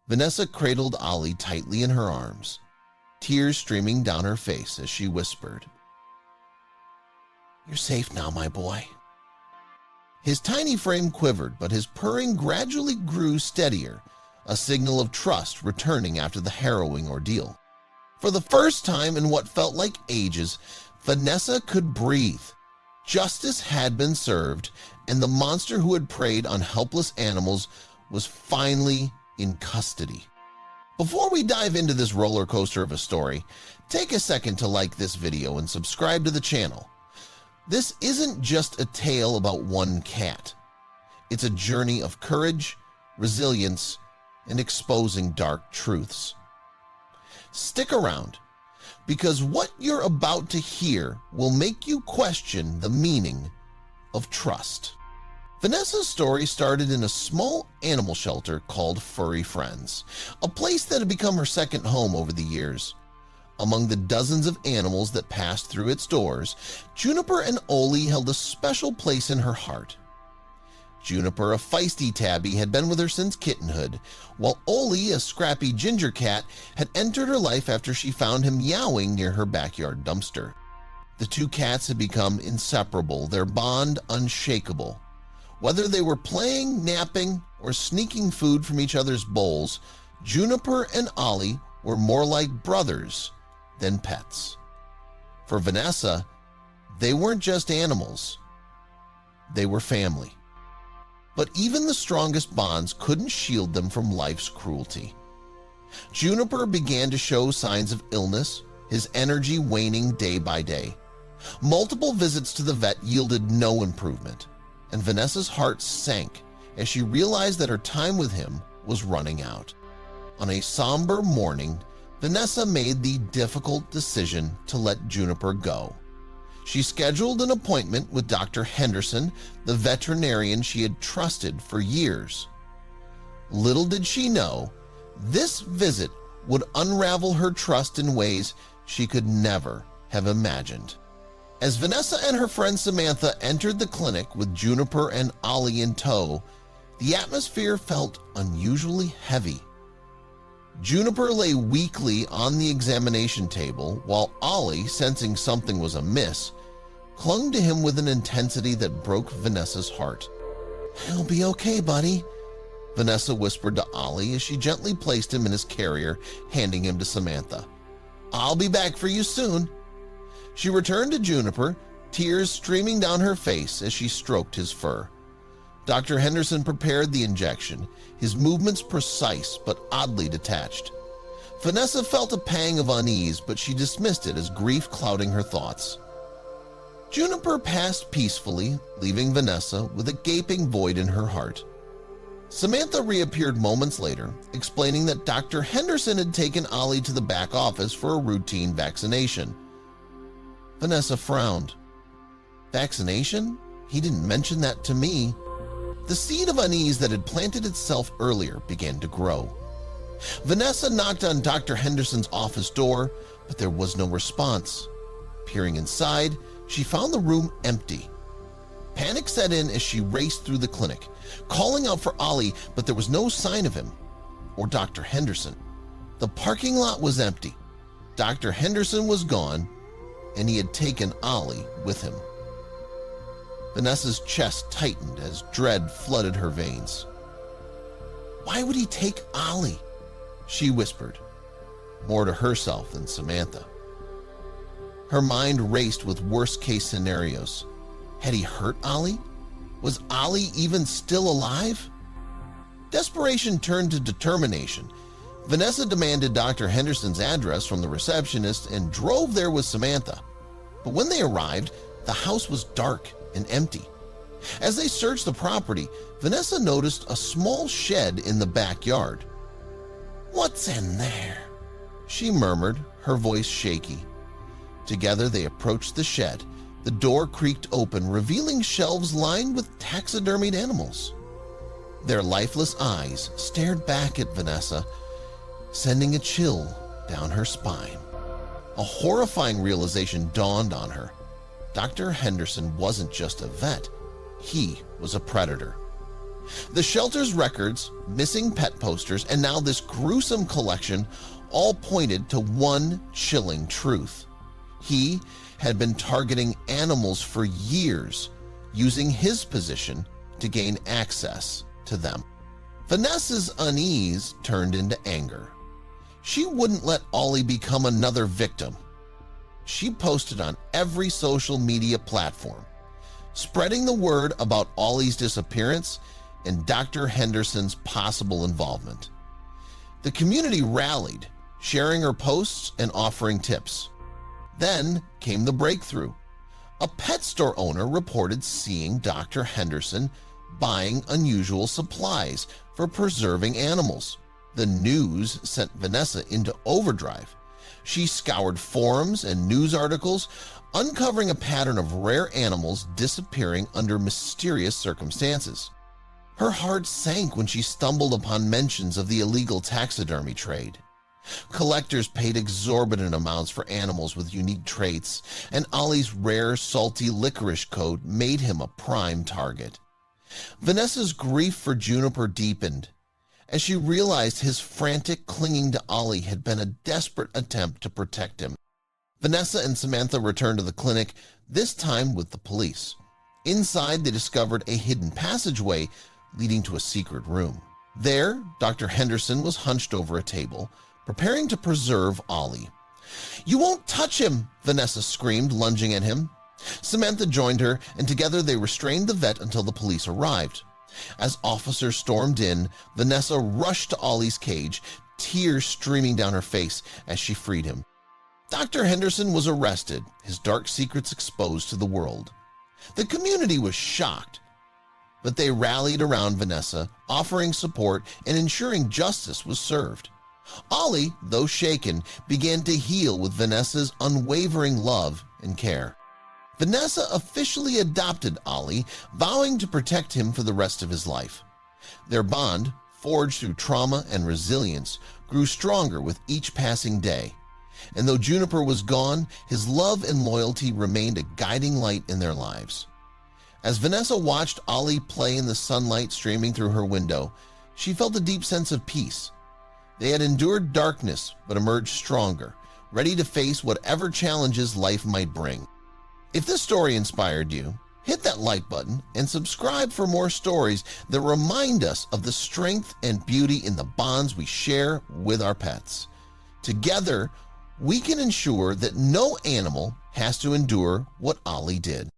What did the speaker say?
Vanessa cradled Ollie tightly in her arms, tears streaming down her face as she whispered, "You're safe now, my boy." His tiny frame quivered, but his purring gradually grew steadier, a signal of trust returning after the harrowing ordeal. For the first time in what felt like ages, Vanessa could breathe. Justice had been served, and the monster who had preyed on helpless animals was finally in custody. Before we dive into this roller coaster of a story, take a second to like this video and subscribe to the channel. This isn't just a tale about one cat. It's a journey of courage, resilience, and exposing dark truths. Stick around, because what you're about to hear will make you question the meaning of trust. Vanessa's story started in a small animal shelter called Furry Friends, a place that had become her second home over the years. Among the dozens of animals that passed through its doors, Juniper and Ollie held a special place in her heart. Juniper, a feisty tabby, had been with her since kittenhood, while Ollie, a scrappy ginger cat, had entered her life after she found him meowing near her backyard dumpster. The two cats had become inseparable, their bond unshakable. Whether they were playing, napping, or sneaking food from each other's bowls, Juniper and Ollie were more like brothers than pets. For Vanessa, they weren't just animals, they were family. But even the strongest bonds couldn't shield them from life's cruelty. Juniper began to show signs of illness, his energy waning day by day. Multiple visits to the vet yielded no improvement, and Vanessa's heart sank as she realized that her time with him was running out. On a somber morning, Vanessa made the difficult decision to let Juniper go. She scheduled an appointment with Dr. Henderson, the veterinarian she had trusted for years. Little did she know, this visit would unravel her trust in ways she could never have imagined. As Vanessa and her friend Samantha entered the clinic with Juniper and Ollie in tow, the atmosphere felt unusually heavy. Juniper lay weakly on the examination table, while Ollie, sensing something was amiss, clung to him with an intensity that broke Vanessa's heart. "He'll be okay, buddy," Vanessa whispered to Ollie as she gently placed him in his carrier, handing him to Samantha. "I'll be back for you soon." She returned to Juniper, tears streaming down her face as she stroked his fur. Dr. Henderson prepared the injection, his movements precise but oddly detached. Vanessa felt a pang of unease, but she dismissed it as grief clouding her thoughts. Juniper passed peacefully, leaving Vanessa with a gaping void in her heart. Samantha reappeared moments later, explaining that Dr. Henderson had taken Ollie to the back office for a routine vaccination. Vanessa frowned. "Vaccination? He didn't mention that to me." The seed of unease that had planted itself earlier began to grow. Vanessa knocked on Dr. Henderson's office door, but there was no response. Peering inside, she found the room empty. Panic set in as she raced through the clinic, calling out for Ollie, but there was no sign of him or Dr. Henderson. The parking lot was empty. Dr. Henderson was gone, and he had taken Ollie with him. Vanessa's chest tightened as dread flooded her veins. "Why would he take Ollie?" she whispered, more to herself than Samantha. Her mind raced with worst-case scenarios. Had he hurt Ollie? Was Ollie even still alive? Desperation turned to determination. Vanessa demanded Dr. Henderson's address from the receptionist and drove there with Samantha. But when they arrived, the house was dark and empty. As they searched the property, Vanessa noticed a small shed in the backyard. "What's in there?" she murmured, her voice shaky. Together they approached the shed. The door creaked open, revealing shelves lined with taxidermied animals. Their lifeless eyes stared back at Vanessa, sending a chill down her spine. A horrifying realization dawned on her. Dr. Henderson wasn't just a vet, he was a predator. The shelter's records, missing pet posters, and now this gruesome collection all pointed to one chilling truth. He had been targeting animals for years, using his position to gain access to them. Vanessa's unease turned into anger. She wouldn't let Ollie become another victim. She posted on every social media platform, spreading the word about Ollie's disappearance and Dr. Henderson's possible involvement. The community rallied, sharing her posts and offering tips. Then came the breakthrough. A pet store owner reported seeing Dr. Henderson buying unusual supplies for preserving animals. The news sent Vanessa into overdrive. She scoured forums and news articles, uncovering a pattern of rare animals disappearing under mysterious circumstances. Her heart sank when she stumbled upon mentions of the illegal taxidermy trade. Collectors paid exorbitant amounts for animals with unique traits, and Ollie's rare, salty licorice coat made him a prime target. Vanessa's grief for Juniper deepened as she realized his frantic clinging to Ollie had been a desperate attempt to protect him. Vanessa and Samantha returned to the clinic, this time with the police. Inside, they discovered a hidden passageway leading to a secret room. There, Dr. Henderson was hunched over a table, preparing to preserve Ollie. "You won't touch him!" Vanessa screamed, lunging at him. Samantha joined her, and together they restrained the vet until the police arrived. As officers stormed in, Vanessa rushed to Ollie's cage, tears streaming down her face as she freed him. Dr. Henderson was arrested, his dark secrets exposed to the world. The community was shocked, but they rallied around Vanessa, offering support and ensuring justice was served. Ollie, though shaken, began to heal with Vanessa's unwavering love and care. Vanessa officially adopted Ollie, vowing to protect him for the rest of his life. Their bond, forged through trauma and resilience, grew stronger with each passing day. And though Juniper was gone, his love and loyalty remained a guiding light in their lives. As Vanessa watched Ollie play in the sunlight streaming through her window, she felt a deep sense of peace. They had endured darkness but emerged stronger, ready to face whatever challenges life might bring. If this story inspired you, hit that like button and subscribe for more stories that remind us of the strength and beauty in the bonds we share with our pets. Together, we can ensure that no animal has to endure what Ollie did.